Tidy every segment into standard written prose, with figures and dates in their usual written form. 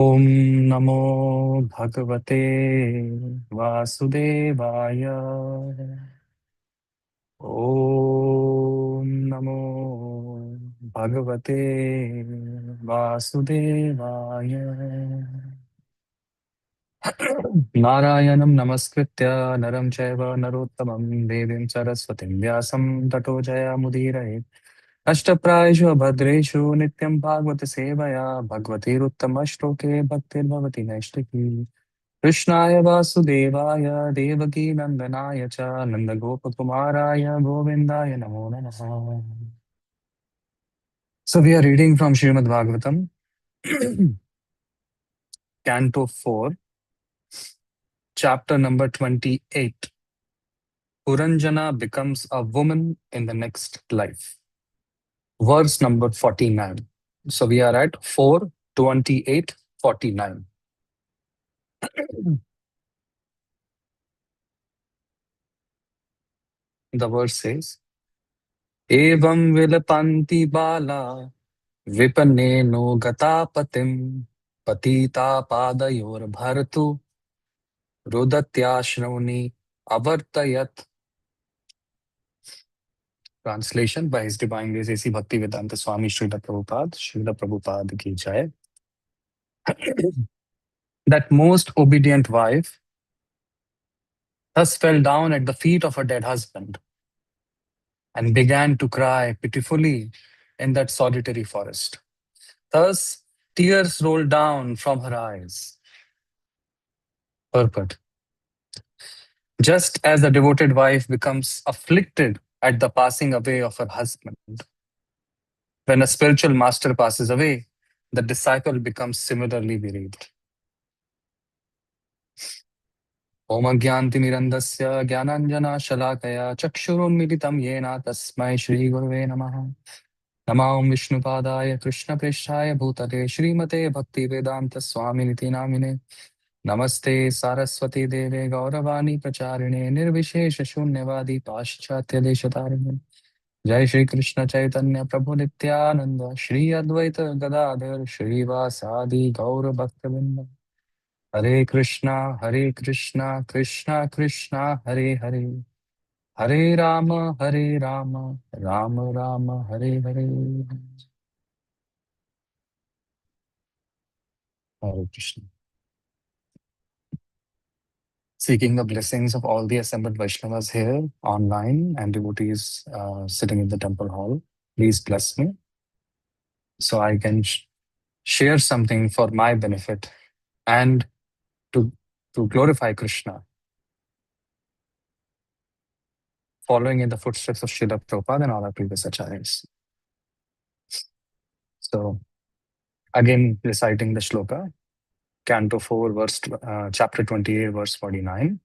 Om Namo Bhagavate Vasudevaya. Om Namo Bhagavate Vasudevaya. Narayanam Namaskritya Naram Chaiva Narottamam Devim Saraswatim Vyasam Tato Jaya Mudiraye Ashtaprayeshu Bhadreshu Nityam Bhagavata Sevaya Bhagavate Uttama Bhaktir Bhavati Naishtaki Krishnaya Vasudevaya Devaki Nandanaya Cha Nandagopakumaraya Govindaya Namo Namaha. So we are reading from Srimad Bhagavatam, Canto 4, chapter number 28. Puranjana becomes a woman in the next life. Verse number 49. So we are at 4:28, 49. The verse says, Evam vilapanti bala vipaneno gatapatim patita padayor bharatu rudatyashravani avartayat. Translation by His Divine Grace A.C. Bhaktivedanta Swami Srila Prabhupada ki jai. That most obedient wife thus fell down at the feet of her dead husband and began to cry pitifully in that solitary forest. Thus, tears rolled down from her eyes. Purport. Just as the devoted wife becomes afflicted at the passing away of her husband, when a spiritual master passes away, the disciple becomes similarly bereaved. Om Agyantimirandasya Gyananjana Shalakaya Chakshurunmilitam Yena Tasmai Shri Gurave Namaha. Namam Vishnupadaya Krishna Prishthaya Bhutale Srimate Bhakti Vedanta Swami Niti Namine. Namaste Saraswati Deve Gauravani Pracharine Nirvishesha Shunyavadi Paschatya Deshatarine. Jai Shri Krishna Chaitanya Prabhu Nityananda Shri Advaita Gadadhar Shri Vasadi Gaura Bhaktavinda. Hare Krishna Krishna Krishna Hare Hare. Hare Rama Rama Rama Hare Hare. Hare Krishna. Seeking the blessings of all the assembled Vaishnavas here online and devotees sitting in the temple hall. Please bless me so I can share something for my benefit and to glorify Krishna, following in the footsteps of Srila Prabhupada and all our previous acharyas. So, again, reciting the shloka, Canto 4, chapter 28, verse 49.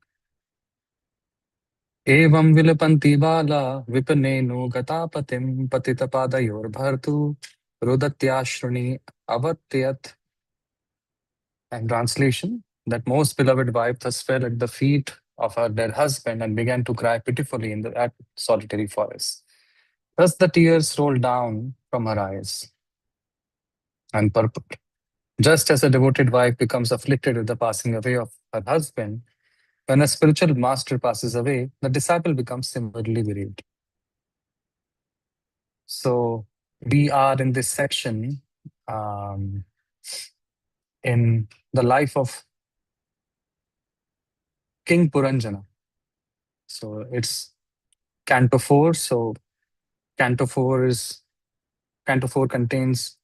Evam vilapanti bala vipaneno gatapatim patitapadayur bhartu rudatyashruni avatyat. And translation, that most beloved wife thus fell at the feet of her dead husband and began to cry pitifully in that solitary forest. Thus the tears rolled down from her eyes. And purport. Just as a devoted wife becomes afflicted with the passing away of her husband, when a spiritual master passes away, the disciple becomes similarly bereaved. So we are in this section in the life of King Puranjana. So it's Canto 4. So Canto 4 contains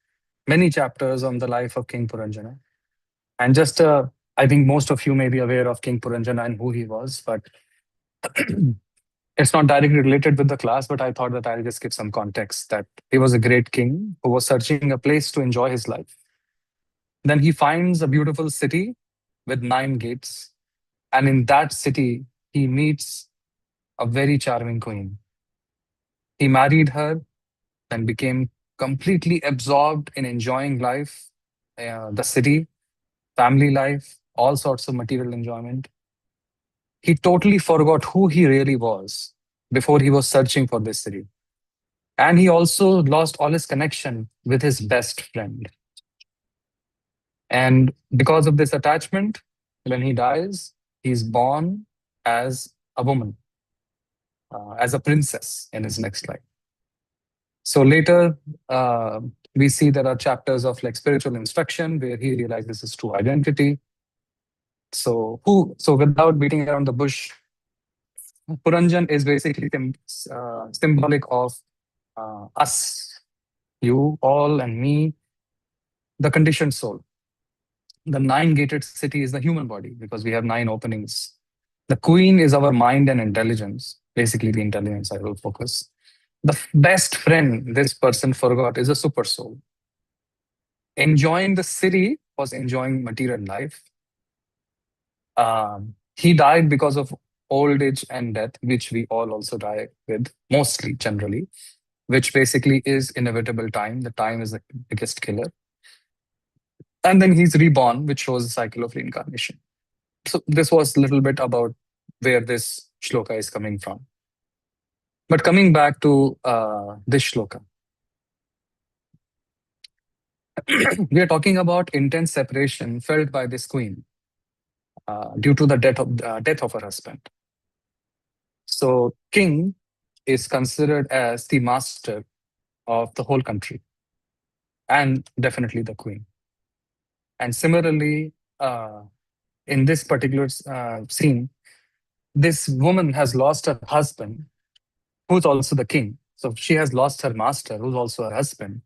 many chapters on the life of King Puranjana. And just I think most of you may be aware of King Puranjana and who he was, but it's not directly related with the class, but I thought that I'll just give some context that he was a great king who was searching a place to enjoy his life. Then he finds a beautiful city with 9 gates. And in that city, he meets a very charming queen. He married her and became completely absorbed in enjoying life, the city, family life, all sorts of material enjoyment. He totally forgot who he really was before he was searching for this city. And he also lost all his connection with his best friend. And because of this attachment, when he dies, he's born as a woman, as a princess in his next life. So later, uh, we see there are chapters of like spiritual instruction where he realizes his true identity. So without beating around the bush, Puranjan is basically symbolic of us, you, all, and me, the conditioned soul. The nine-gated city is the human body because we have nine openings. The queen is our mind and intelligence, basically the intelligence I will focus. The best friend this person forgot is a super soul. Enjoying the city was enjoying material life. He died because of old age and death, which we all also die with, mostly, generally, which basically is inevitable time. The time is the biggest killer. And then he's reborn, which shows the cycle of reincarnation. So this was a little bit about where this shloka is coming from. But coming back to this shloka, we are talking about intense separation felt by this queen due to the death of her husband. So king is considered as the master of the whole country and definitely the queen. And similarly, in this particular scene, this woman has lost her husband, who's also the king. So she has lost her master, who's also her husband.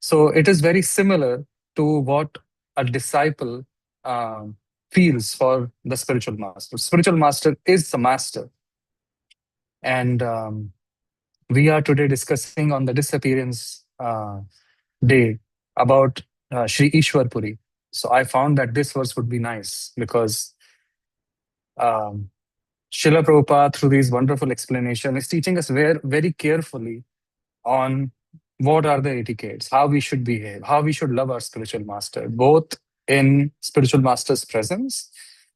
So it is very similar to what a disciple feels for the spiritual master. Spiritual master is the master. And we are today discussing on the disappearance day about Sri Ishwar Puri. So I found that this verse would be nice because um, Srila Prabhupada, through these wonderful explanation, is teaching us very carefully on what are the etiquettes, how we should behave, how we should love our spiritual master, both in spiritual master's presence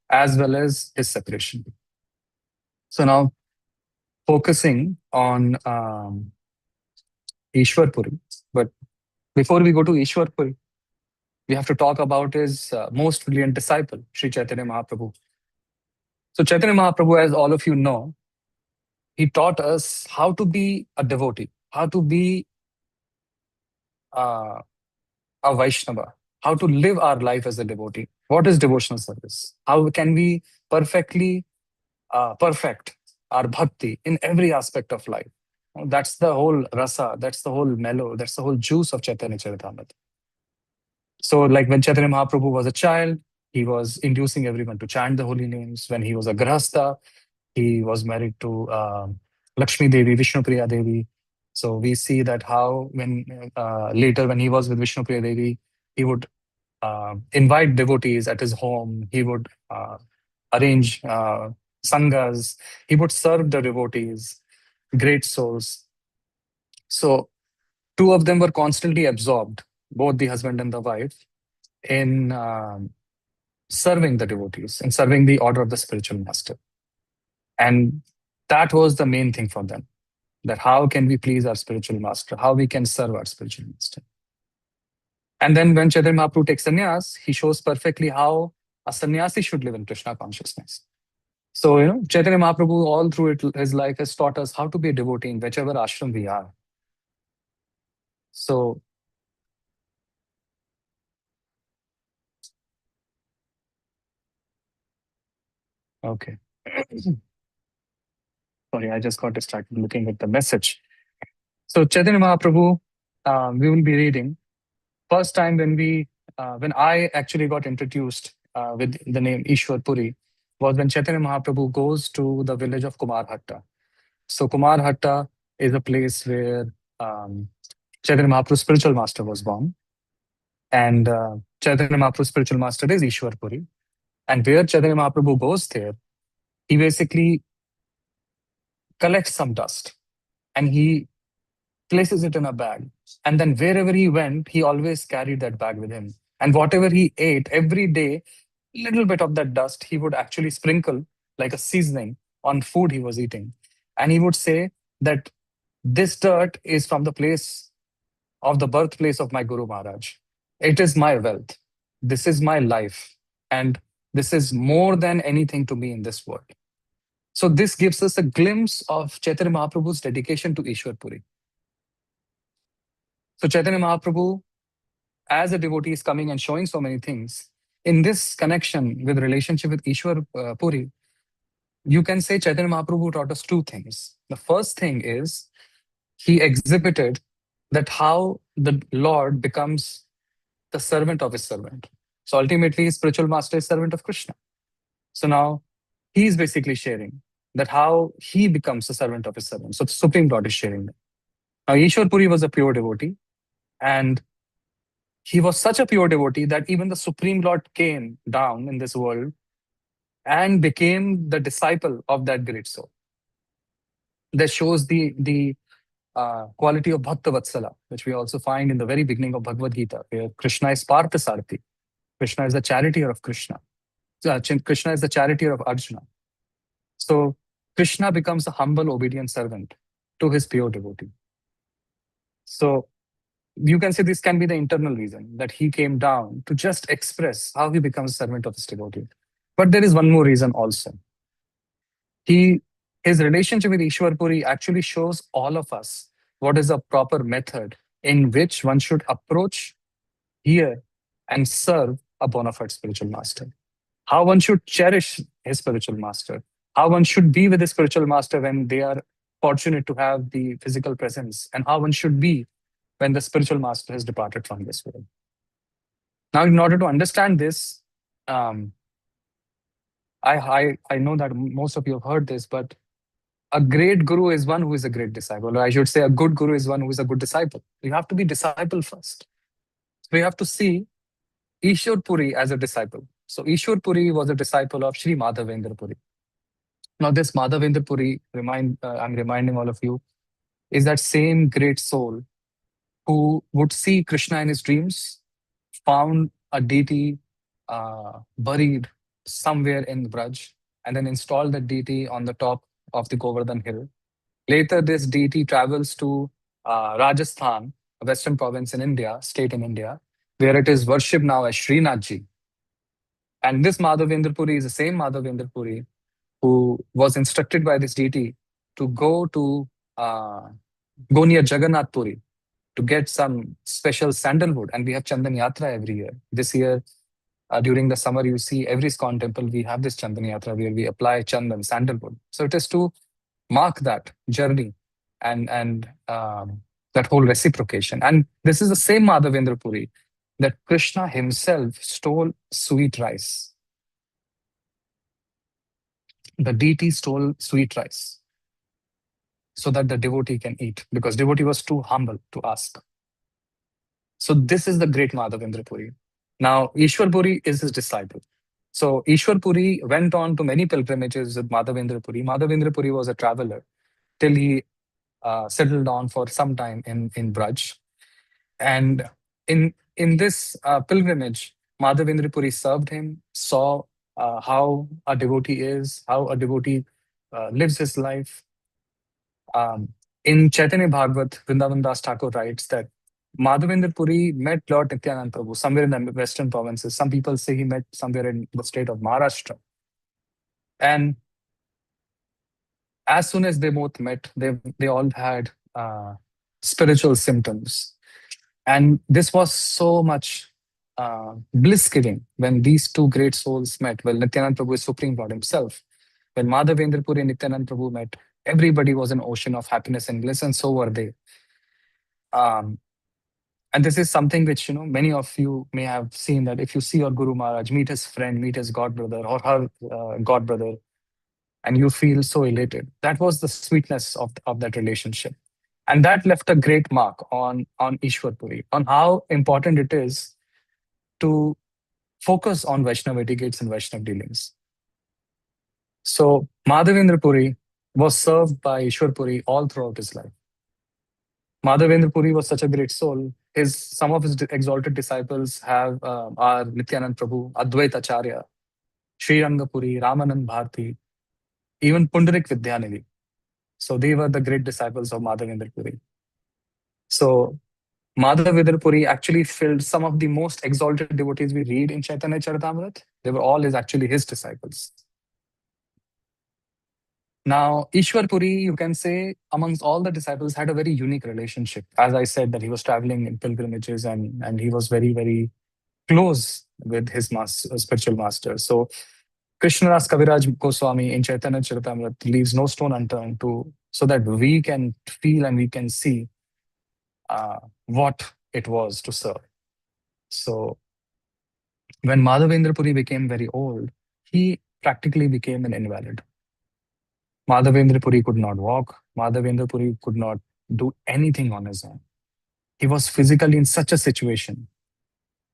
as well as his separation. So now focusing on Ishwar Puri. But before we go to Ishwar Puri, we have to talk about his most brilliant disciple, Sri Chaitanya Mahaprabhu. So Chaitanya Mahaprabhu, as all of you know, he taught us how to be a devotee, how to be uh, a Vaishnava, how to live our life as a devotee. What is devotional service? How can we perfectly perfect our bhakti in every aspect of life? That's the whole rasa, that's the whole mellow, that's the whole juice of Chaitanya Charitamrita. So, like when Chaitanya Mahaprabhu was a child, he was inducing everyone to chant the holy names. When he was a grahastha, he was married to Lakshmi Devi, Vishnu Priya Devi. So we see that how when later when he was with Vishnu Priya Devi, he would invite devotees at his home. He would arrange sanghas. He would serve the devotees, great souls. So two of them were constantly absorbed, both the husband and the wife, in serving the devotees and serving the order of the spiritual master. And that was the main thing for them, that how can we please our spiritual master, how we can serve our spiritual master. And then when Chaitanya Mahaprabhu takes sannyas, he shows perfectly how a sannyasi should live in Krishna consciousness. So, Chaitanya Mahaprabhu all through his life has taught us how to be a devotee in whichever ashram we are. So, okay. Sorry, I just got distracted looking at the message. So, Chaitanya Mahaprabhu, we will be reading. First time when I actually got introduced with the name Ishwar Puri was when Chaitanya Mahaprabhu goes to the village of Kumarhatta. So Kumarhatta is a place where um, Chaitanya Mahaprabhu's spiritual master was born. And Chaitanya Mahaprabhu's spiritual master is Ishwar Puri. And where Chaitanya Mahaprabhu goes there, he basically collects some dust and he places it in a bag. And then wherever he went, he always carried that bag with him. And whatever he ate every day, little bit of that dust he would actually sprinkle like a seasoning on food he was eating. And he would say that this dirt is from the place of the birthplace of my Guru Maharaj. It is my wealth. This is my life, and this is more than anything to me in this world. So this gives us a glimpse of Chaitanya Mahaprabhu's dedication to Ishwar Puri. So Chaitanya Mahaprabhu, as a devotee, is coming and showing so many things. In this connection with relationship with Ishwar Puri, you can say Chaitanya Mahaprabhu taught us two things. The first thing is he exhibited that how the Lord becomes the servant of his servant. So ultimately, his spiritual master is servant of Krishna. So now he is basically sharing that how he becomes the servant of his servant. So the Supreme Lord is sharing that. Now, Ishwar Puri was a pure devotee, and he was such a pure devotee that even the Supreme Lord came down in this world and became the disciple of that great soul. That shows the quality of Bhakta Vatsala, which we also find in the very beginning of Bhagavad Gita, where Krishna is Partha Sarthi. Krishna is the charioteer of Krishna. Krishna is the charioteer of Arjuna. So Krishna becomes a humble, obedient servant to his pure devotee. So you can say this can be the internal reason that he came down to just express how he becomes a servant of his devotee. But there is one more reason also. He His relationship with Ishwar Puri actually shows all of us what is a proper method in which one should approach, hear, and serve a bona fide spiritual master. How one should cherish his spiritual master, how one should be with his spiritual master when they are fortunate to have the physical presence, and how one should be when the spiritual master has departed from this world. Now, in order to understand this, um, I know that most of you have heard this, but a great guru is one who is a great disciple. Or I should say, a good guru is one who is a good disciple. You have to be disciple first. So we have to see Ishwar Puri as a disciple. So Ishwar Puri was a disciple of Sri Madhavendra Puri. Now, this Madhavendra Puri, I'm reminding all of you, is that same great soul who would see Krishna in his dreams, found a deity buried somewhere in Braj, and then installed the deity on the top of the Govardhan hill. Later, this deity travels to Rajasthan, a western province in India, state in India, where it is worshipped now as Srinathji. And this Madhavendra Puri is the same Madhavendra Puri who was instructed by this deity to uh, go near Jagannath Puri to get some special sandalwood. And we have Chandan Yatra every year. This year, during the summer, you see every ISKCON temple, we have this Chandan Yatra where we apply Chandan, sandalwood. So it is to mark that journey and that whole reciprocation. And this is the same Madhavendra Puri that Krishna himself stole sweet rice. The deity stole sweet rice so that the devotee can eat, because devotee was too humble to ask. So this is the great Madhavendra Puri. Now, Ishwar Puri is his disciple. So Ishwar Puri went on to many pilgrimages with Madhavendra Puri. Madhavendra Puri was a traveler till he settled down for some time in Braj. And in this pilgrimage, Madhavendra Puri served him, saw how a devotee is, how a devotee lives his life. In Chaitanya Bhagavat, Vrindavan Das Thakur writes that Madhavendra Puri met Lord Nityanand Prabhu somewhere in the western provinces. Some people say he met somewhere in the state of Maharashtra. And as soon as they both met, they all had spiritual symptoms. And this was so much bliss giving when these two great souls met. Well, Nityanand Prabhu is Supreme Lord himself. When Madhavendra Puri and Nityanand Prabhu met, everybody was an ocean of happiness and bliss, and so were they. Um, and this is something which, many of you may have seen, that if you see your Guru Maharaj, meet his friend, meet his god brother or her god brother, and you feel so elated. That was the sweetness of that relationship. And that left a great mark on Ishwar Puri, on how important it is to focus on Vaishnava etiquettes and Vaishnava dealings. So Madhavendra Puri was served by Ishwar Puri all throughout his life. Madhavendra Puri was such a great soul. Some of his exalted disciples are Nityanand Prabhu, Advaita Acharya, Sri Rangapuri, Ramanand Bharti, even Pundarik Vidyanidhi. So they were the great disciples of Madhavendra Puri. So Madhavedra Puri actually filled some of the most exalted devotees we read in Chaitanya Charitamrita. They were all actually his disciples. Now, Ishwar Puri, you can say, amongst all the disciples, had a very unique relationship. As I said, that he was traveling in pilgrimages, and he was very, very close with his master, spiritual master. So, Krishnadas Kaviraj Goswami in Chaitanya Charitamrita leaves no stone unturned to so that we can feel and we can see what it was to serve. So, when Madhavendra Puri became very old, he practically became an invalid. Madhavendra Puri could not walk. Madhavendra Puri could not do anything on his own. He was physically in such a situation.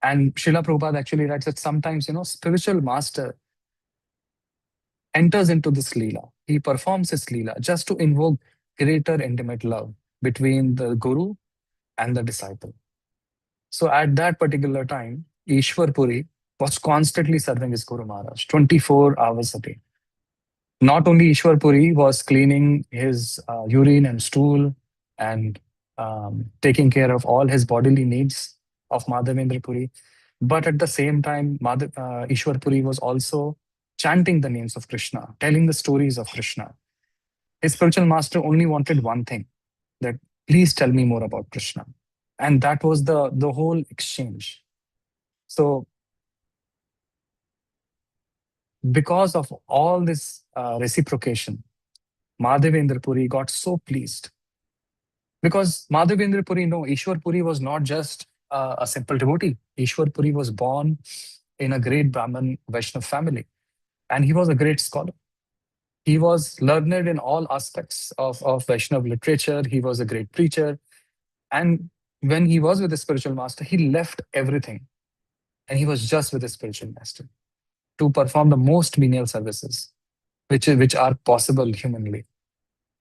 And Srila Prabhupada actually writes that sometimes, spiritual master enters into this Leela. He performs his Leela just to invoke greater intimate love between the Guru and the disciple. So at that particular time, Ishwar Puri was constantly serving his Guru Maharaj 24 hours a day. Not only Ishwar Puri was cleaning his urine and stool and taking care of all his bodily needs of Madhavendra Puri, but at the same time, Ishwar Puri was also chanting the names of Krishna, telling the stories of Krishna. His spiritual master only wanted one thing, that please tell me more about Krishna. And that was the whole exchange. So because of all this reciprocation, Madhavendra Puri got so pleased. Because Madhavendra Puri, no, Ishwar Puri was not just a simple devotee. Ishwar Puri was born in a great Brahmin Vaishnav family, and he was a great scholar. He was learned in all aspects of Vaishnav literature. He was a great preacher. And when he was with the spiritual master, he left everything and he was just with the spiritual master to perform the most menial services, which are possible humanly.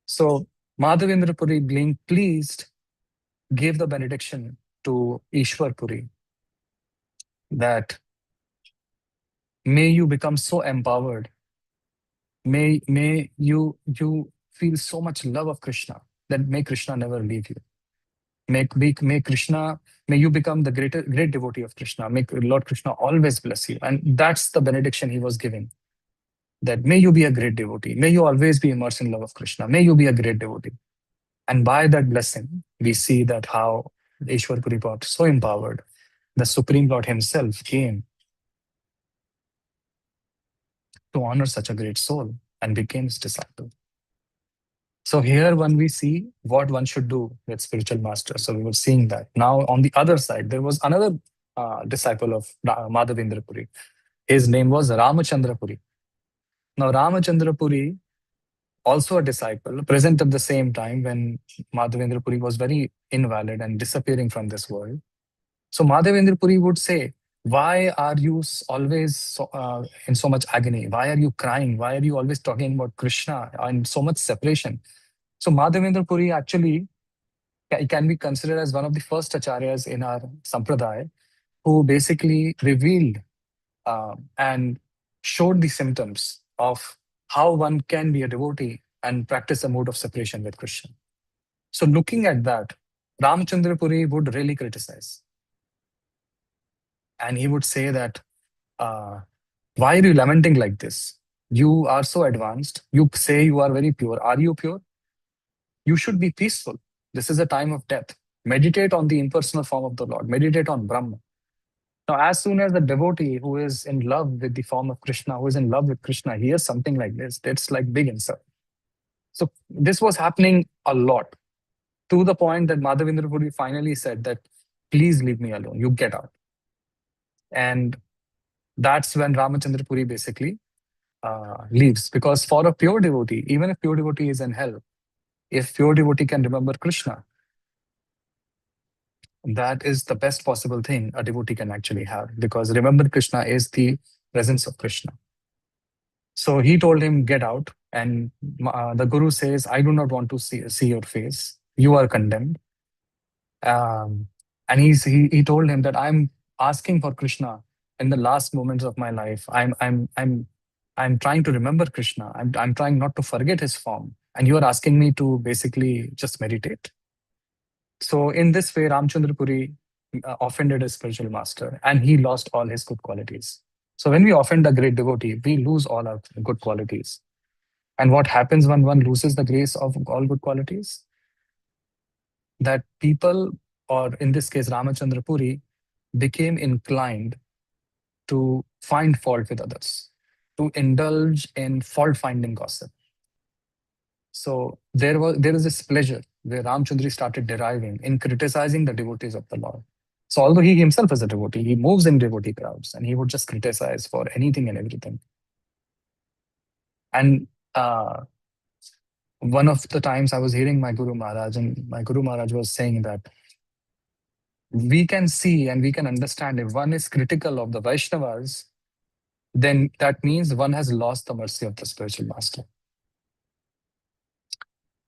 So Madhavendra Puri, being pleased, gave the benediction to Ishwar Puri that may you become so empowered, may you feel so much love of Krishna that may Krishna never leave you. May Krishna, may you become the great devotee of Krishna. May Lord Krishna always bless you. And that's the benediction he was giving. That may you be a great devotee. May you always be immersed in love of Krishna. May you be a great devotee. And by that blessing, we see that how Ishwar Puri got so empowered. The Supreme Lord himself came to honor such a great soul and became his disciple. So here when we see what one should do with spiritual master. So we were seeing that. Now on the other side, there was another disciple of Madhavendra Puri. His name was Ramachandra Puri. Now Ramachandra Puri, also a disciple, present at the same time when Madhavendra Puri was very invalid and disappearing from this world. So Madhavendra Puri would say, why are you always in so much agony? Why are you crying? Why are you always talking about Krishna and so much separation? So Madhavendra Puri actually can be considered as one of the first acharyas in our sampradaya who basically revealed and showed the symptoms of how one can be a devotee and practice a mode of separation with Krishna. So looking at that, Ramchandra Puri would really criticize. And he would say that, why are you lamenting like this? You are so advanced. You say you are very pure. Are you pure? You should be peaceful. This is a time of death. Meditate on the impersonal form of the Lord. Meditate on Brahma. Now, as soon as the devotee who is in love with the form of Krishna, who is in love with Krishna, hears something like this, it's like big insult. So this was happening a lot, to the point that Madhavendra Puri finally said that, please leave me alone, you get out. And that's when Ramachandra Puri basically leaves. Because for a pure devotee, even if pure devotee is in hell, if pure devotee can remember Krishna, that is the best possible thing a devotee can actually have. Because remember Krishna is the presence of Krishna. So he told him, get out. And the Guru says, I do not want to see your face. You are condemned. And he told him that I'm asking for Krishna in the last moments of my life. I'm trying to remember Krishna. I'm trying not to forget his form. And you are asking me to basically just meditate. So in this way, Ramchandra Puri offended his spiritual master, and he lost all his good qualities. So when we offend a great devotee, we lose all our good qualities. And what happens when one loses the grace of all good qualities? That people, or in this case, Ramachandra Puri, became inclined to find fault with others, to indulge in fault finding gossip. So there is this pleasure where Ramchandra started deriving in criticizing the devotees of the Lord. So although he himself is a devotee, he moves in devotee crowds and he would just criticize for anything and everything. And one of the times I was hearing my Guru Maharaj, and my Guru Maharaj was saying that we can see and we can understand if one is critical of the Vaishnavas, then that means one has lost the mercy of the spiritual master.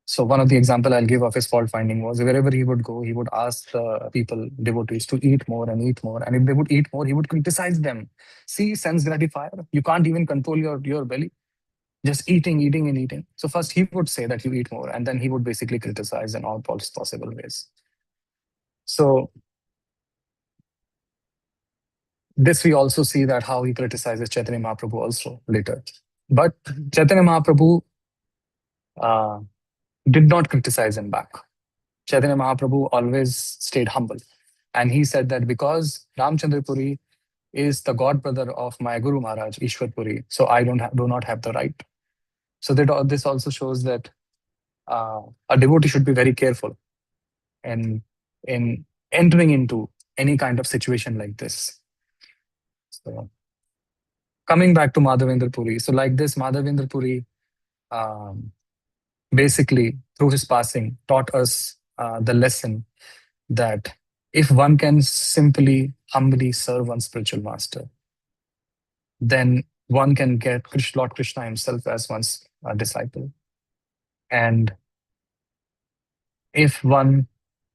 So one of the example I'll give of his fault finding was wherever he would go, he would ask the people, devotees, to eat more and eat more. And if they would eat more, he would criticize them. See, sense gratifier, you can't even control your belly. Just eating, eating, and eating. So first he would say that you eat more, and then he would basically criticize in all possible ways. So this we also see that how he criticizes Chaitanya Mahaprabhu also later. But Chaitanya Mahaprabhu uh, did not criticize him back. Chaitanya Mahaprabhu always stayed humble. And he said that because Ramchandra Puri is the god brother of my Guru Maharaj, Ishwar Puri, so I do not have the right. So this also shows that a devotee should be very careful in entering into any kind of situation like this. So coming back to Madhavendra Puri, so like this, Madhavendra Puri um, basically through his passing taught us the lesson that if one can simply humbly serve one's spiritual master, then one can get Lord Krishna himself as one's disciple. And if one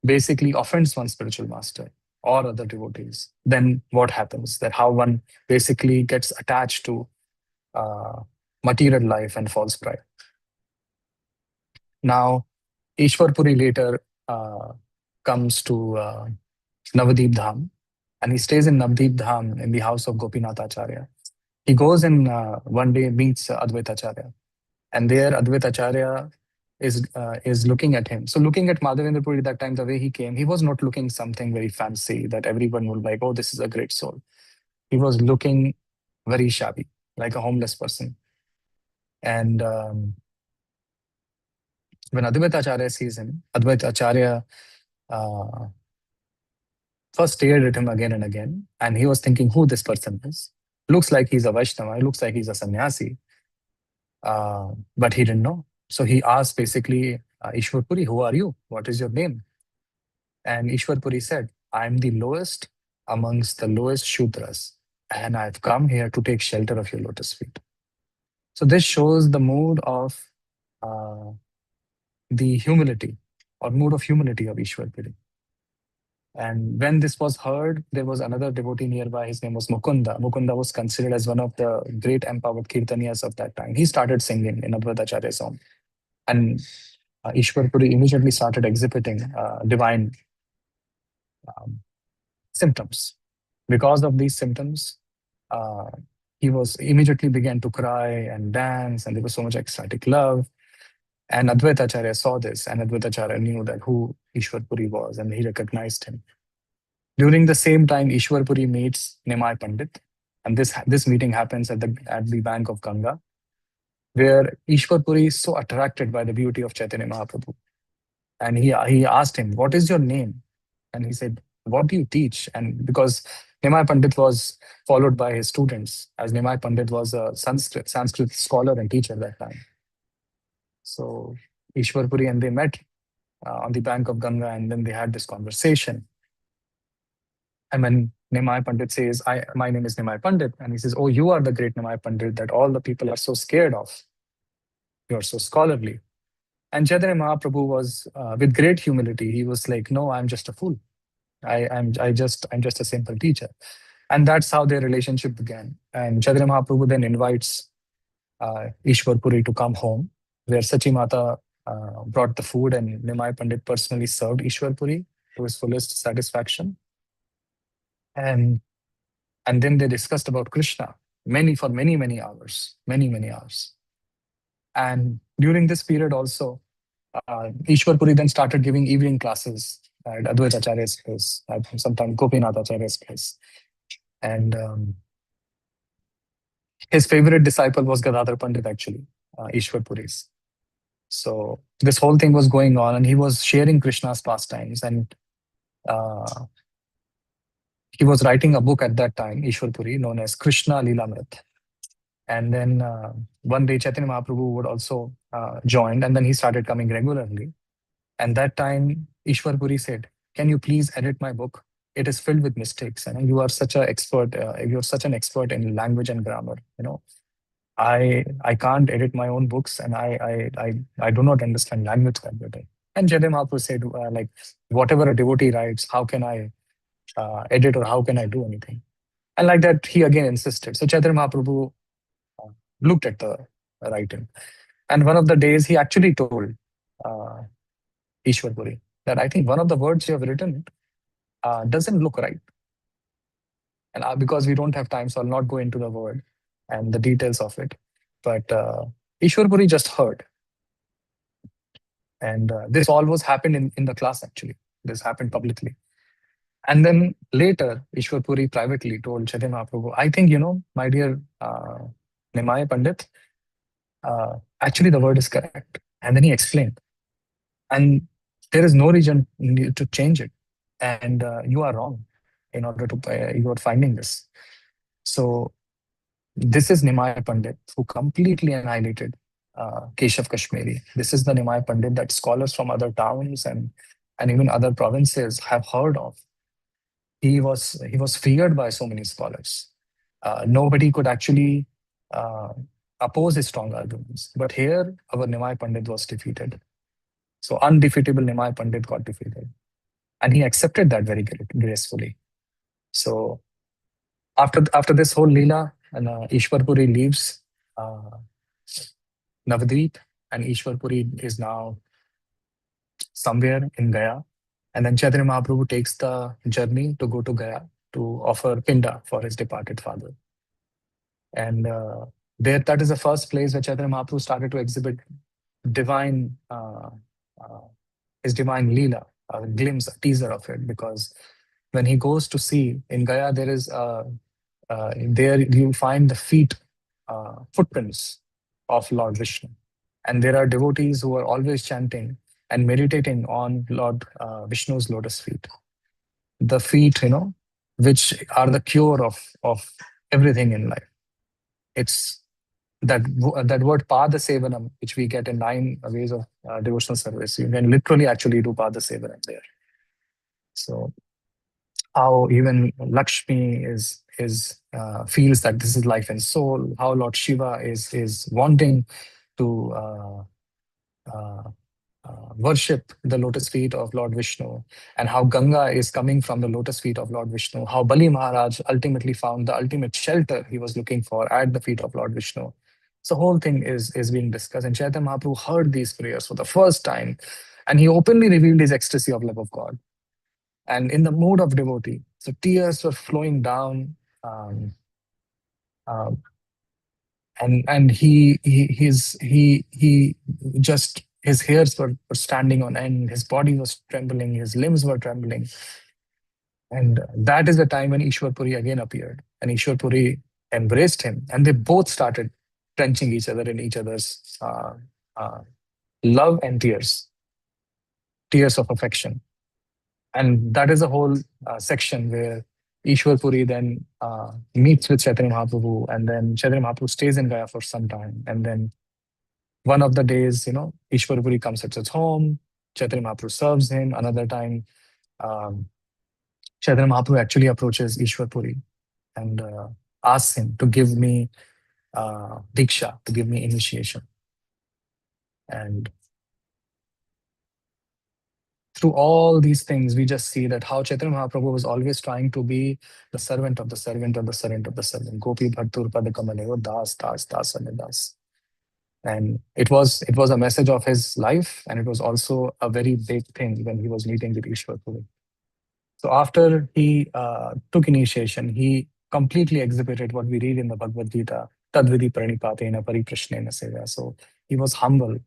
basically offends one's spiritual master or other devotees, then what happens? That how one basically gets attached to uh, material life and false pride. Now, Ishwar Puri later comes to Navadip Dham, and he stays in Navadip Dham in the house of Gopinath Acharya. He goes and one day meets Advaita Acharya, and there Advaita Acharya is looking at him. So looking at Madhavendra Puri that time, the way he came, he was not looking something very fancy that everyone would like, oh, this is a great soul. He was looking very shabby, like a homeless person. And when Advaita Acharya sees him, Advaita Acharya uh, first stared at him again and again, and he was thinking who this person is. Looks like he's a Vaishnava, he looks like he's a sannyasi, but he didn't know. So he asked basically, Ishwar Puri, who are you? What is your name? And Ishwar Puri said, I'm the lowest amongst the lowest Shudras, and I've come here to take shelter of your lotus feet. So this shows the mood of the humility or mood of humility of Ishwar Puri. And when this was heard, there was another devotee nearby. His name was Mukunda. Mukunda was considered as one of the great empowered kirtaniyas of that time. He started singing in Advaita Acharya's home. And Ishwar Puri immediately started exhibiting divine um, symptoms. Because of these symptoms, uh, he was immediately began to cry and dance, and there was so much ecstatic love. And Advaita Acharya saw this, and Advaita Acharya knew that who Ishwar Puri was, and he recognized him. During the same time, Ishwar Puri meets Nimai Pandit, and this meeting happens at the bank of Ganga, where Ishwar Puri is so attracted by the beauty of Chaitanya Mahaprabhu, and he asked him, "What is your name?" And he said, "What do you teach?" And because Nimai Pandit was followed by his students, as Nimai Pandit was a Sanskrit scholar and teacher at that time. So Ishwar Puri and they met on the bank of Ganga, and then they had this conversation. And when Nimai Pandit says, my name is Nimai Pandit, and he says, oh, you are the great Nimai Pandit that all the people are so scared of. You are so scholarly. And Chaitanya Mahaprabhu was, with great humility, he was like, no, I'm just a fool. I'm just a simple teacher. And that's how their relationship began. And Chaitanya Mahaprabhu then invites Ishwar Puri to come home, where Sachi Mata brought the food, and Nimai Pandit personally served Ishwar Puri to his fullest satisfaction. And then they discussed about Krishna for many hours, many hours. And during this period also, Ishwar Puri then started giving evening classes at Advaita Acharya's place, at sometimes Gopinath Acharya's place. And his favorite disciple was Gadadhar Pandit, actually, Ishwar Puri's. So this whole thing was going on, and he was sharing Krishna's pastimes. And uh, he was writing a book at that time, Ishwar Puri, known as Krishna Leelamrit. And then one day, Chaitanya Mahaprabhu would also join, and then he started coming regularly. And that time, Ishwar Puri said, "Can you please edit my book? It is filled with mistakes, and you are such an expert. You're such an expert in language and grammar. I can't edit my own books, and I do not understand language that well." And Chaitanya Mahaprabhu said, like, whatever a devotee writes, how can I edit, or how can I do anything? And like that, he again insisted. So Chaitanya Mahaprabhu uh, looked at the writing. And one of the days, he actually told uh, Ishwar Puri that, "I think one of the words you have written doesn't look right." And because we don't have time, so I'll not go into the word and the details of it. But Ishwar Puri just heard. And this all was happened in the class, actually. This happened publicly. And then later, Ishwar Puri privately told Chaitanya Mahaprabhu, "I think, my dear Nimai Pandit, actually the word is correct." And then he explained. And there is no reason to change it. And you are wrong in order to, you are finding this. So this is Nimai Pandit, who completely annihilated Keshav Kashmiri. This is the Nimai Pandit that scholars from other towns and even other provinces have heard of. He was feared by so many scholars. Nobody could actually uh, oppose his strong arguments. But here, our Nimai Pandit was defeated. So undefeatable Nimai Pandit got defeated. And he accepted that very gracefully. So after this whole Leela, and Ishwar Puri leaves uh, Navadvip, and Ishwar Puri is now somewhere in Gaya. And then Chaitanya Mahaprabhu takes the journey to go to Gaya to offer Pinda for his departed father. And that is the first place where Chaitanya Mahaprabhu started to exhibit divine, uh, his divine Leela, a glimpse, a teaser of it. Because when he goes to see in Gaya, there you'll find the footprints of Lord Vishnu. And there are devotees who are always chanting and meditating on Lord Vishnu's lotus feet. The feet, which are the cure of everything in life. It's that word Pada Sevanam, which we get in 9 ways of devotional service. You can literally actually do Pada Sevanam there. So how even Lakshmi feels that this is life and soul, how Lord Shiva is wanting to worship the lotus feet of Lord Vishnu, and how Ganga is coming from the lotus feet of Lord Vishnu, how Bali Maharaj ultimately found the ultimate shelter he was looking for at the feet of Lord Vishnu. So whole thing is being discussed, and Chaitanya Mahaprabhu heard these prayers for the first time, and he openly revealed his ecstasy of love of God. And in the mood of devotee, so tears were flowing down, uh, and he just, his hairs were standing on end, his body was trembling, his limbs were trembling. And that is the time when Ishwar Puri again appeared, and Ishwar Puri embraced him, and they both started drenching each other in each other's love and tears of affection. And that is a whole section where Ishwar Puri then meets with Chaitanya Mahaprabhu, and then Chaitanya Mahaprabhu stays in Gaya for some time. And then one of the days, Ishwar Puri comes at his home, Chaitanya Mahaprabhu serves him. Another time, um, Chaitanya Mahaprabhu actually approaches Ishwar Puri and asks him to give me diksha, to give me initiation. And through all these things, we just see that how Chaitanya Mahaprabhu was always trying to be the servant of the servant of the servant of the servant. Gopi Bhattur Padakamaleo Das Das Das Das. And it was a message of his life, and it was also a very big thing when he was meeting with Ishwar Puri. So after he took initiation, he completely exhibited what we read in the Bhagavad Gita, Tadvidi Pranipatena Pariprashnena Seva. So he was humble,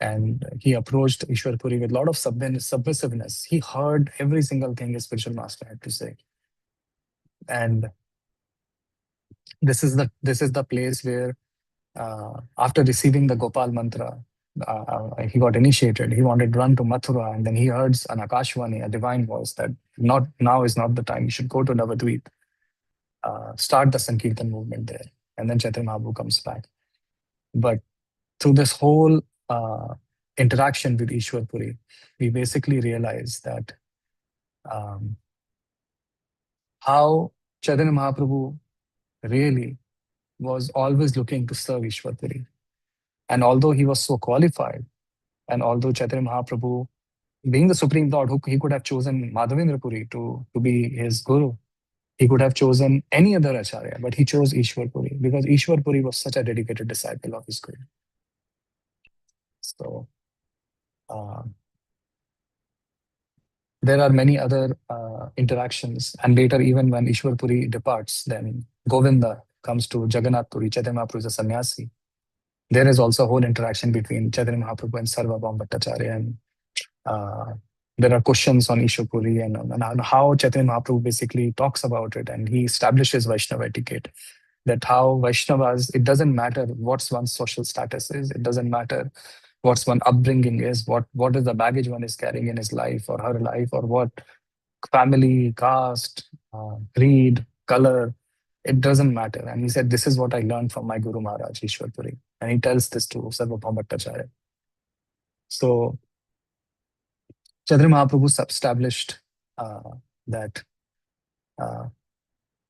and he approached Ishwar Puri with a lot of submissiveness. He heard every single thing his spiritual master had to say. And this is the place where, after receiving the Gopal mantra, he got initiated. He wanted to run to Mathura, and then he heard an Akashvani, a divine voice, that not now is not the time. You should go to Navadvip, start the Sankirtan movement there. And then Chaitanya Mahaprabhu comes back. But through this whole interaction with Ishwar Puri, we basically realize that um, how Chaitanya Mahaprabhu really was always looking to serve Ishwar Puri. And although he was so qualified, and although Chaitanya Mahaprabhu, being the Supreme Lord, he could have chosen Madhavendra Puri to be his guru. He could have chosen any other Acharya, but he chose Ishwar Puri because Ishwar Puri was such a dedicated disciple of his guru. So uh, there are many other interactions. And later, even when Ishwar Puri departs, then Govinda comes to Jagannath Puri. Chaitanya Mahaprabhu is a sannyasi. There is also a whole interaction between Chaitanya Mahaprabhu and Sarvabhauma Bhattacharya. And there are questions on Ishwar Puri and how Chaitanya Mahaprabhu basically talks about it. And he establishes Vaishnava etiquette, that how Vaishnavas, it doesn't matter what's one's social status is, it doesn't matter what's one upbringing is, what is the baggage one is carrying in his life or her life, or what family, caste, creed, color, it doesn't matter. And he said, this is what I learned from my Guru Maharaj, Ishwar Puri. And he tells this to Sarvabhauma Bhattacharya. So Chaitanya Mahaprabhu established that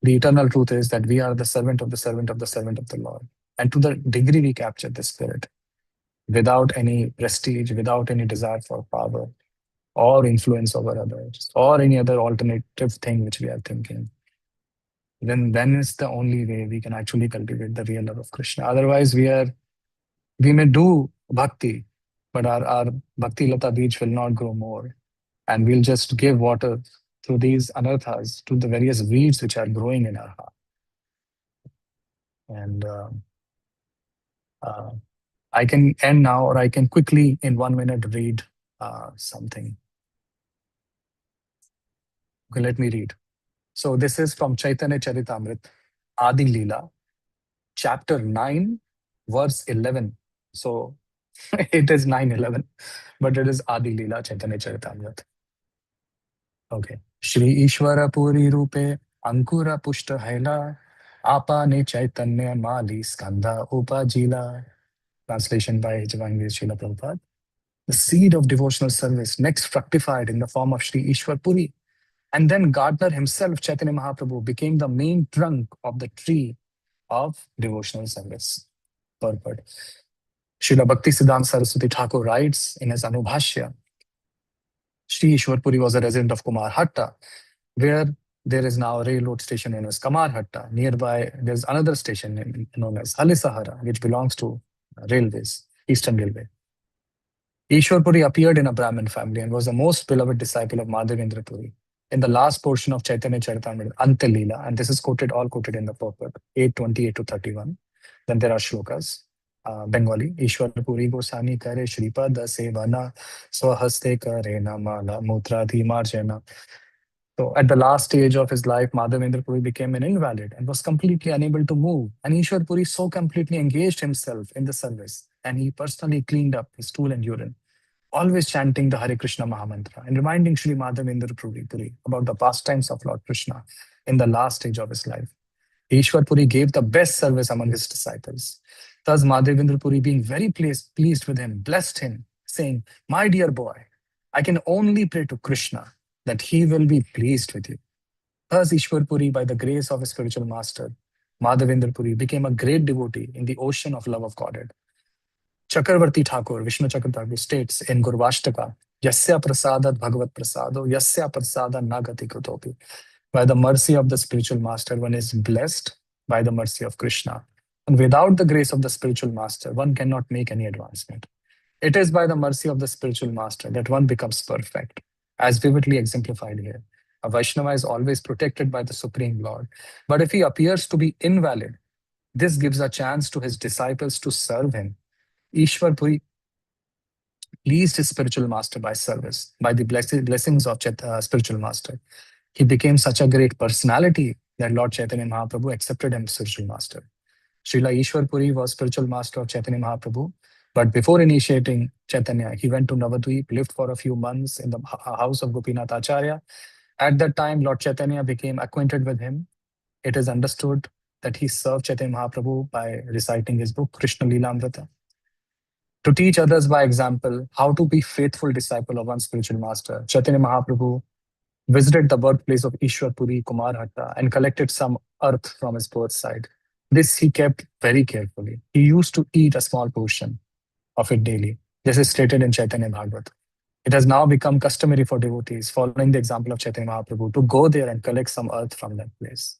the eternal truth is that we are the servant of the servant of the servant of the Lord. And to the degree we capture this spirit, without any prestige, without any desire for power or influence over others, or any other alternative thing which we are thinking, then is the only way we can actually cultivate the real love of Krishna. Otherwise, we may do bhakti, but our bhakti lata beach will not grow more. And we'll just give water through these anarthas to the various weeds which are growing in our heart. And I can end now, or I can quickly, in 1 minute, read something. Okay, let me read. So this is from Chaitanya Charitamrit, Adi Leela, chapter 9, verse 11. So it is 9:11, but it is Adi Leela, Chaitanya Charitamrit. Okay. Shri Ishvara Puri Rupe Ankura Pushta Haila Apa Chaitanya Mali Skandha Upajila. Translation by Divine Grace Srila Prabhupada. The seed of devotional service next fructified in the form of Shri Ishwar Puri. And then Gardner himself, Chaitanya Mahaprabhu, became the main trunk of the tree of devotional service. Purport. Srila Bhakti Siddhanta Saraswati Thakur writes in his Anubhashya, Shri Ishwar Puri was a resident of Kumarhatta, where there is now a railroad station known as Kamarhatta. Nearby, there's another station known as Halisahara, which belongs to railways, Eastern Railway. Ishwar Puri appeared in a Brahmin family and was the most beloved disciple of Madhavendra Puri. In the last portion of Chaitanya Charitamrita, Ante Leela, and this is all quoted in the purport, 8:28 to 31. Then there are shlokas. Bengali, Ishwar Puri Goswami Kare Shripada Sevana Swahaste Kare Namala Mutradhi Marjana. So at the last stage of his life, Madhavendra Puri became an invalid and was completely unable to move. And Ishwar Puri so completely engaged himself in the service, and he personally cleaned up his stool and urine, always chanting the Hare Krishna Mahamantra and reminding Sri Madhavendra Puri about the pastimes of Lord Krishna in the last stage of his life. Ishwar Puri gave the best service among his disciples. Thus, Madhavendra Puri, being very pleased with him, blessed him, saying, "My dear boy, I can only pray to Krishna that he will be pleased with you." Thus, Ishwar Puri, by the grace of his spiritual master, Madhavendra Puri, became a great devotee in the ocean of love of Godhead. Chakravarti Thakur, Vishnu Chakravarti states in Gurvashtaka, Yasya prasadat bhagavat prasado, Yasya prasada nagati kutopi. By the mercy of the spiritual master, one is blessed by the mercy of Krishna. And without the grace of the spiritual master, one cannot make any advancement. It is by the mercy of the spiritual master that one becomes perfect, as vividly exemplified here. A Vaishnava is always protected by the Supreme Lord. But if he appears to be invalid, this gives a chance to his disciples to serve him. Ishwar Puri pleased his spiritual master by service, by the blessings of spiritual master. He became such a great personality that Lord Chaitanya Mahaprabhu accepted him as spiritual master. Srila Ishwar Puri was spiritual master of Chaitanya Mahaprabhu, but before initiating Chaitanya, he went to Navadvip, lived for a few months in the house of Gopinath Acharya. At that time, Lord Chaitanya became acquainted with him. It is understood that he served Chaitanya Mahaprabhu by reciting his book, Krishna Leelamrita. To teach others by example how to be faithful disciple of one spiritual master, Chaitanya Mahaprabhu visited the birthplace of Ishwar Puri, Kumar Hatta, and collected some earth from his birthside. This he kept very carefully. He used to eat a small portion of it daily. This is stated in Chaitanya Bhagavatam. It has now become customary for devotees, following the example of Chaitanya Mahaprabhu, to go there and collect some earth from that place.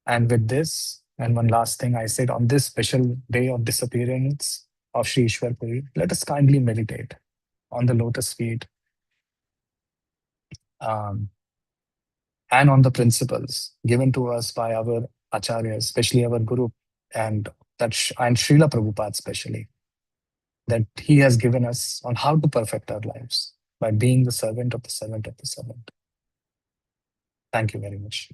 And with this, and one last thing I said, on this special day of disappearance of Sri Ishwar Puri, let us kindly meditate on the lotus feet um, and on the principles given to us by our acharyas, especially our Guru, and and Srila Prabhupada especially, that he has given us on how to perfect our lives by being the servant of the servant of the servant. Thank you very much.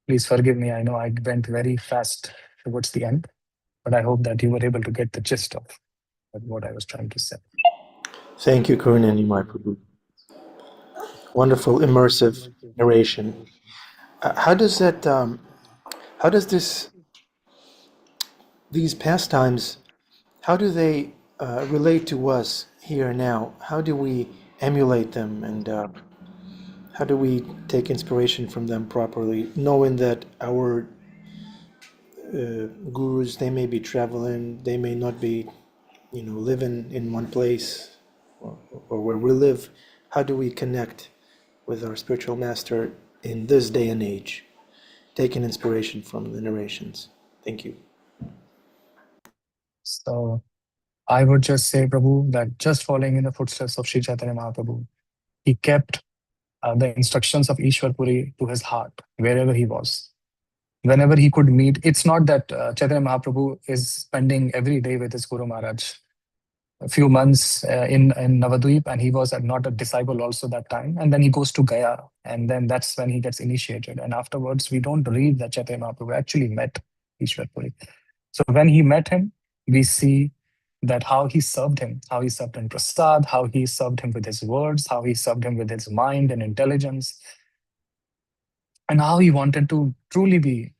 Please forgive me. I know I went very fast towards the end, but I hope that you were able to get the gist of what I was trying to say. Thank you, Karuna and Nimai Prabhu. Wonderful, immersive narration. How does that? How does these pastimes? How do they relate to us here and now? How do we emulate them, and how do we take inspiration from them properly, knowing that our gurus, they may be traveling, they may not be, living in one place or where we live. How do we connect with our spiritual master in this day and age, taking inspiration from the narrations? Thank you. So I would just say, Prabhu, that just following in the footsteps of Sri Chaitanya Mahaprabhu, he kept the instructions of Ishwar Puri to his heart wherever he was. Whenever he could meet, it's not that Chaitanya Mahaprabhu is spending every day with his Guru Maharaj. A few months in Navadvip, and he was not a disciple also that time. And then he goes to Gaya, and then that's when he gets initiated. And afterwards, we don't read that Chaitanya Mahaprabhu actually met Ishwar Puri. So when he met him, we see that how he served him, how he served him prasad, how he served him with his words, how he served him with his mind and intelligence, and how he wanted to truly be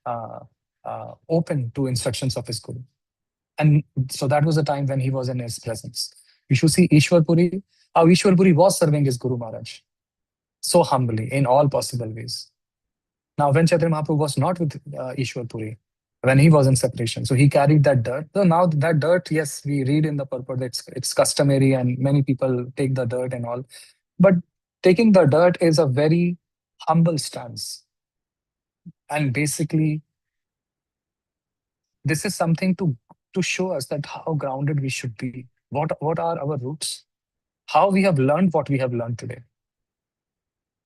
open to instructions of his Guru. And so that was the time when he was in his presence. You should see Ishwar Puri, how Ishwar Puri was serving his Guru Maharaj so humbly in all possible ways. Now, when Chaitanya Mahaprabhu was not with Ishwar Puri, when he was in separation, so he carried that dirt. So now that dirt, yes, we read in the purport that it's customary and many people take the dirt and all. But taking the dirt is a very humble stance. And basically, this is something to show us that how grounded we should be. What are our roots? How we have learned what we have learned today.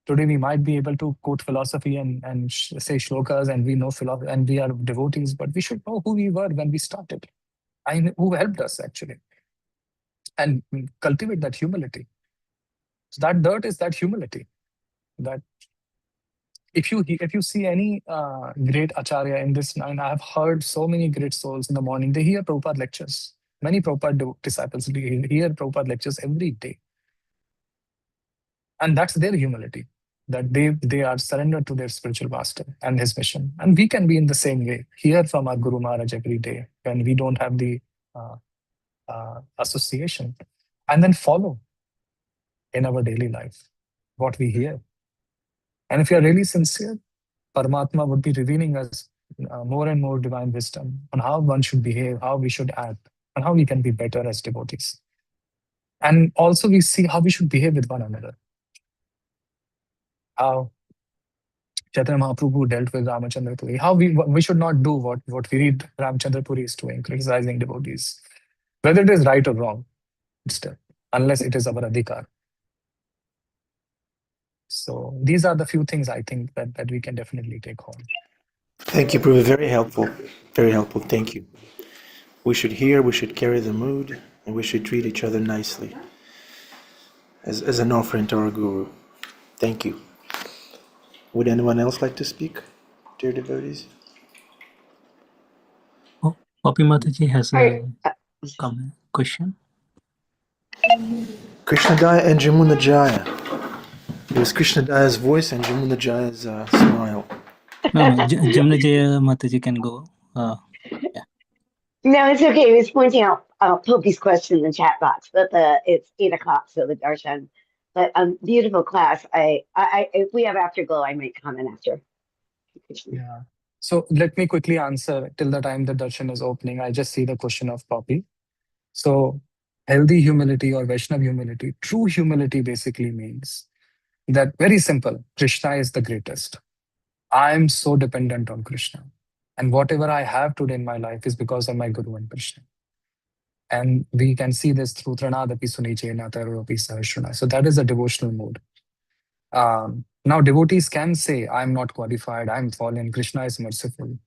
Today we might be able to quote philosophy and say shlokas, and we know philosophy and we are devotees, but we should know who we were when we started and who helped us actually, and cultivate that humility. So that dirt is that humility. That if you see any great acharya in this line, I have heard so many great souls in the morning. They hear Prabhupada lectures. Many Prabhupada disciples hear Prabhupada lectures every day. And that's their humility, that they are surrendered to their spiritual master and his mission. And we can be in the same way, hear from our Guru Maharaj every day when we don't have the association, and then follow in our daily life what we hear. And if you are really sincere, Paramatma would be revealing us more and more divine wisdom on how one should behave, how we should act, and how we can be better as devotees. And also we see how we should behave with one another. How Chaitanya Mahaprabhu dealt with Ramachandra Puri. How we should not do what we read Ramachandra Puri is doing, criticizing devotees, whether it is right or wrong, still, unless it is our adhikar. So these are the few things I think that we can definitely take home. Thank you, Prabhu. Very helpful. Very helpful. Thank you. We should hear, we should carry the mood, and we should treat each other nicely as an offering to our Guru. Thank you. Would anyone else like to speak, dear devotees? Oh, Poppy Mataji has a comment, question. Krishna Daya and Jamuna Jaya. It was Krishna Daya's voice and Jamuna Jaya's smile. No, Jamuna Jaya Mataji can go. Yeah. No, it's okay. He was pointing out Poppy's question in the chat box, but it's 8 o'clock, so the darshan. But beautiful class. I if we have afterglow, I might comment after. Yeah. So let me quickly answer till the time the darshan is opening. I just see the question of Poppy. So healthy humility or Vaishnav humility, true humility basically means that very simple. Krishna is the greatest. I am so dependent on Krishna. And whatever I have today in my life is because of my Guru and Krishna. And we can see this through Tranadapi Sunichena Taropi Sahasrana. So that is a devotional mode. Now devotees can say, I'm not qualified, I'm fallen, Krishna is merciful.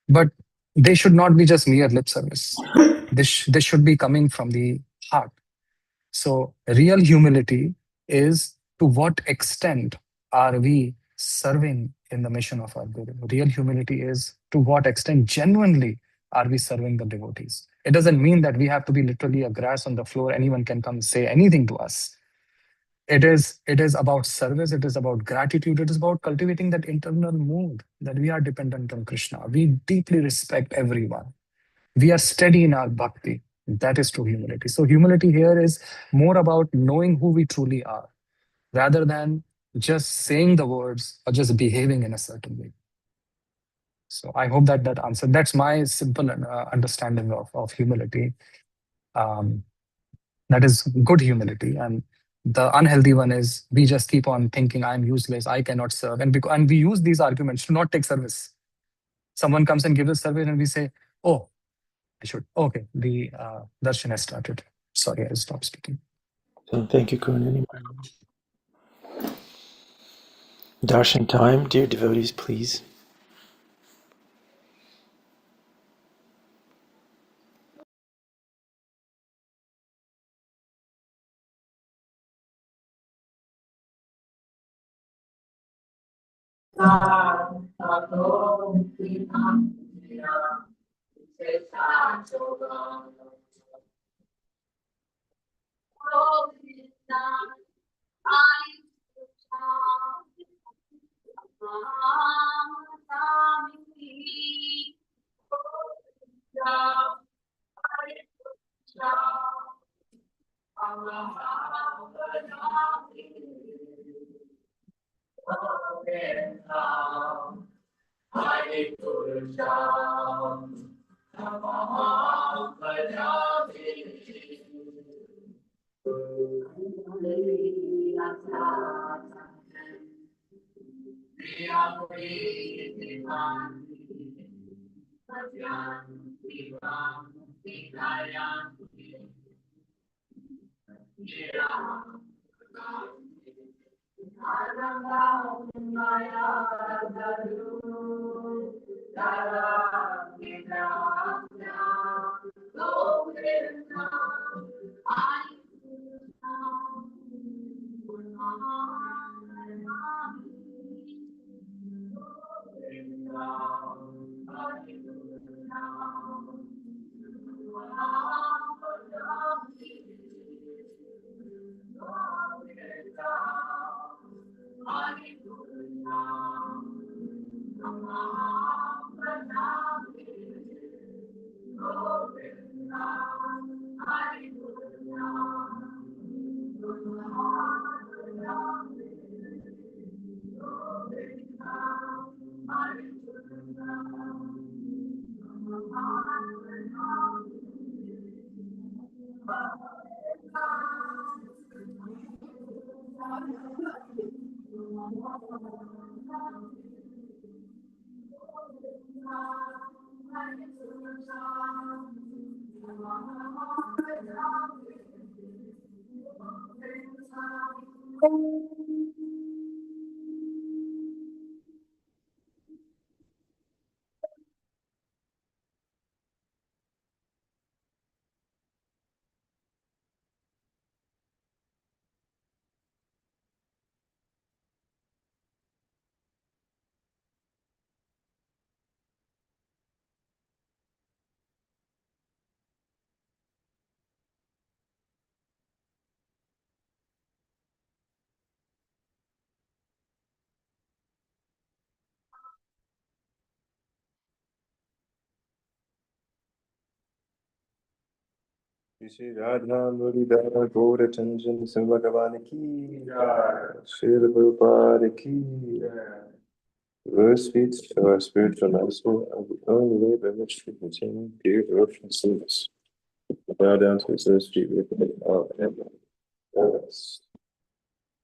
But they should not be just mere lip service. This should be coming from the heart. So real humility is to what extent are we serving in the mission of our Guru. Real humility is to what extent genuinely are we serving the devotees. It doesn't mean that we have to be literally a grass on the floor. Anyone can come say anything to us. It is about service. It is about gratitude. It is about cultivating that internal mood that we are dependent on Krishna. We deeply respect everyone. We are steady in our bhakti. That is true humility. So humility here is more about knowing who we truly are rather than just saying the words or just behaving in a certain way. So I hope that answered. That's my simple understanding of humility. That is good humility. And the unhealthy one is we just keep on thinking I'm useless, I cannot serve. And we use these arguments to not take service. Someone comes and gives us service and we say, oh, I should. Okay, the darshan has started. Sorry, I'll stop speaking. So thank you, Karuna. Darshan time, dear devotees, please. Shri Radha Muridara Gaura Chanjan Sambhagavan ki Shri Prabhupada ki verse speech to our spiritual master of the only way by which we continue pure devotion service. Bow down to his first feet with the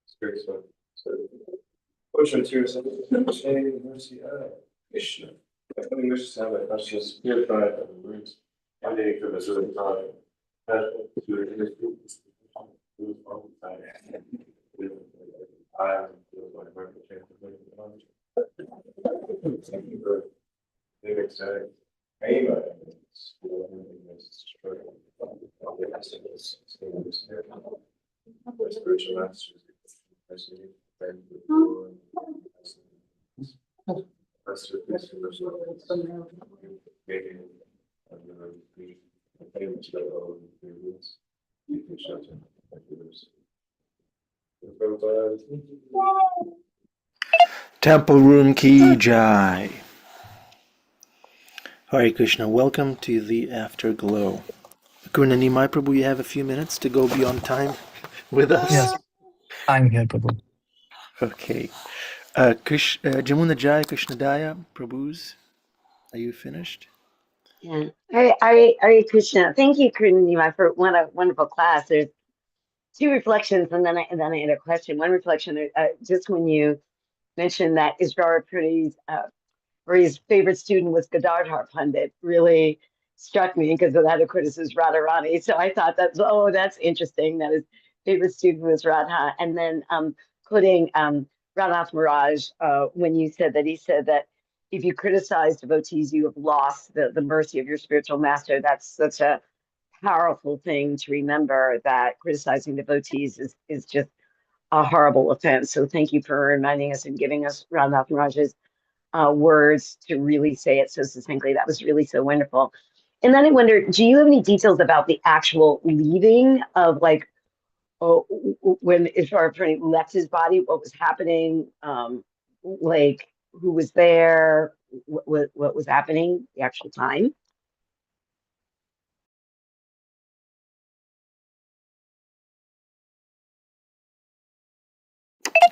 spiritual devotion to his mercy, Krishna. I only wish to have my consciousness purified of the roots emanating from his living time. Temple Room Ki Jai. Hare Krishna, welcome to the Afterglow. Karuna, Nimai Prabhu, you have a few minutes to go beyond time with us? Yes, I'm here, Prabhu. Okay. Jamuna Jai, Krishna Daya, Prabhus, are you finished? Yeah. Hare Krishna. Thank you, Karuna, for what a wonderful class. There's two reflections, and then I had a question. One reflection, just when you mentioned that Isvara or his favorite student was Gadadhar Pandit, really struck me because that, of course, is Radharani. So I thought that's interesting that his favorite student was Radha. And then putting Radha's Maharaj, when you said that, he said that if you criticize devotees, you have lost the mercy of your spiritual master. That's such a powerful thing to remember, that criticizing devotees is just a horrible offense. So thank you for reminding us and giving us Radha Maharaj's words to really say it so succinctly. That was really so wonderful. And then I wonder, do you have any details about the actual leaving of, like, when Ishvara left his body, what was happening, like who was there, what was happening, the actual time?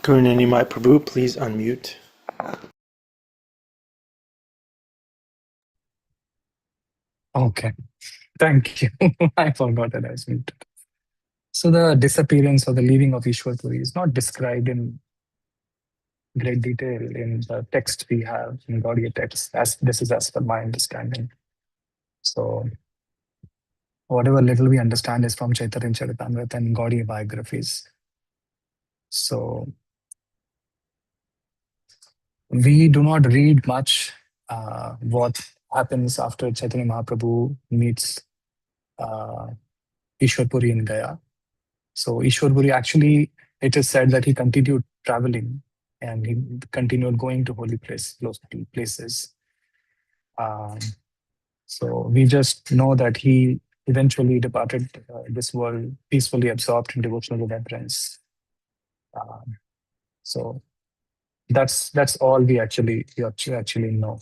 Karuna, Nimai Prabhu, please unmute. Okay, thank you. I forgot that I was muted. So the disappearance or the leaving of Ishwar Puri is not described in great detail in the text we have in Gaudiya text. As this is as per my understanding. So whatever little we understand is from Chaitanya Charitamrita and Gaudiya biographies. So we do not read much what happens after Chaitanya Mahaprabhu meets Ishwar Puri in Gaya. So Ishwar Puri, actually, it is said that he continued traveling and he continued going to holy places. So we just know that he eventually departed this world peacefully absorbed in devotional remembrance. So that's all we actually know.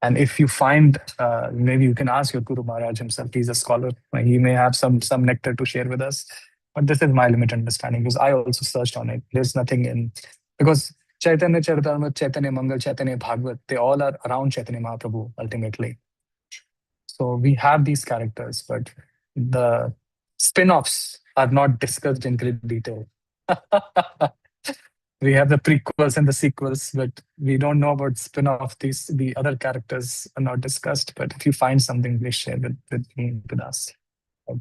And if you find, maybe you can ask your Guru Maharaj himself. He's a scholar. He may have some nectar to share with us. But this is my limited understanding, because I also searched on it. There's nothing in, because Chaitanya Charitamrita, Chaitanya Mangal, Chaitanya Bhagavat, they all are around Chaitanya Mahaprabhu ultimately. So we have these characters, but the spin-offs are not discussed in great detail. We have the prequels and the sequels, but we don't know about spin-off. The other characters are not discussed. But if you find something, please share with me, with us.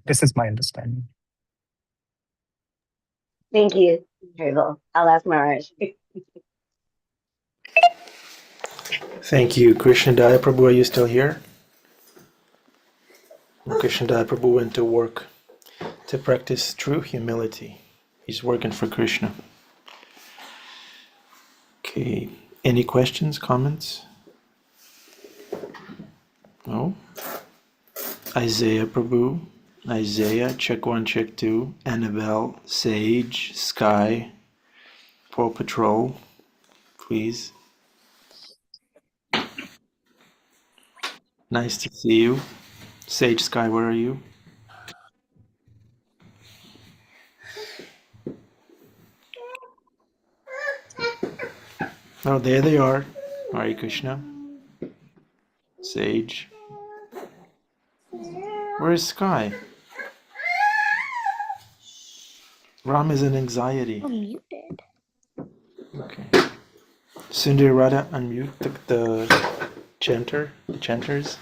This is my understanding. Thank you, Hazel. I'll ask Maharaj. Thank you. Krishna Daya Prabhu, are you still here? Krishna Daya Prabhu went to work to practice true humility. He's working for Krishna. Okay. Any questions, comments? No? Isaiah Prabhu, Isaiah, check 1, check 2, Annabelle, Sage, Sky, Paw Patrol, please. Nice to see you. Sage, Sky, where are you? Oh, there they are. Hare Krishna. Sage. Where's Sky? Ram is in anxiety. I'm muted. Okay. Sundari Radha, unmute the chanter, the chanters.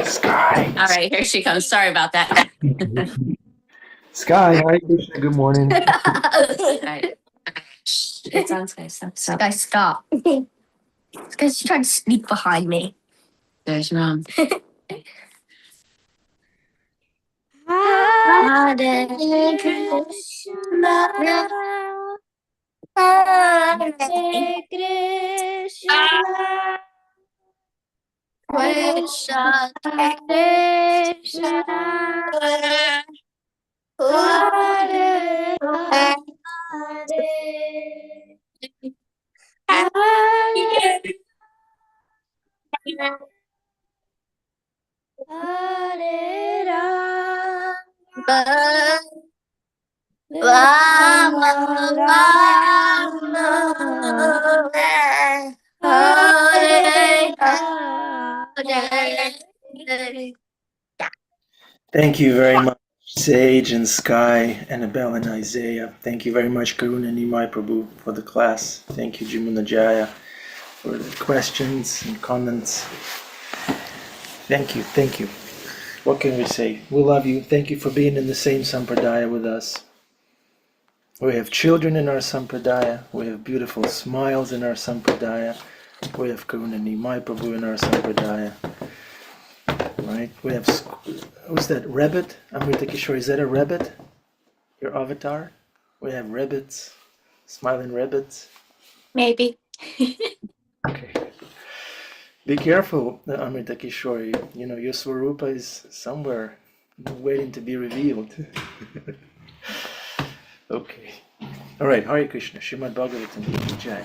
Sky. All right, here she comes. Sorry about that. Sky, Hare Krishna, good morning. All right. It's on Sky. Stop. Sky, stop. Sky's trying to sneak behind me. There's Ram. Hare Krishna. Hare Krishna. Krishna. Krishna. Hare Hare Rama, Rama Rama, Hare Hare. Thank you very much, Sage and Sky, Annabelle and Isaiah. Thank you very much, Karuna and Nimai Prabhu, for the class. Thank you, Jamuna Jaya, for the questions and comments. Thank you, thank you. What can we say? We love you. Thank you for being in the same Sampradaya with us. We have children in our Sampradaya. We have beautiful smiles in our Sampradaya. We have Karuna Nimai Prabhu in our Sampradaya. Right? We have, who's that, Rabbit? Amrita Kishore, is that a rabbit? Your avatar? We have rabbits, smiling rabbits. Maybe. Okay. Be careful, Amrita Kishore. You know, your Swarupa is somewhere waiting to be revealed. Okay. All right, Hare Krishna, Srimad Bhagavatam, Jai.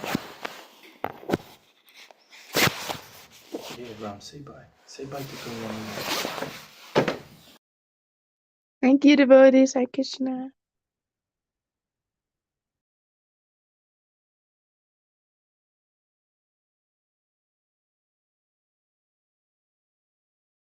Yeah, Ram, say bye. Say bye to Karuna. Thank you, devotees. Hare Krishna.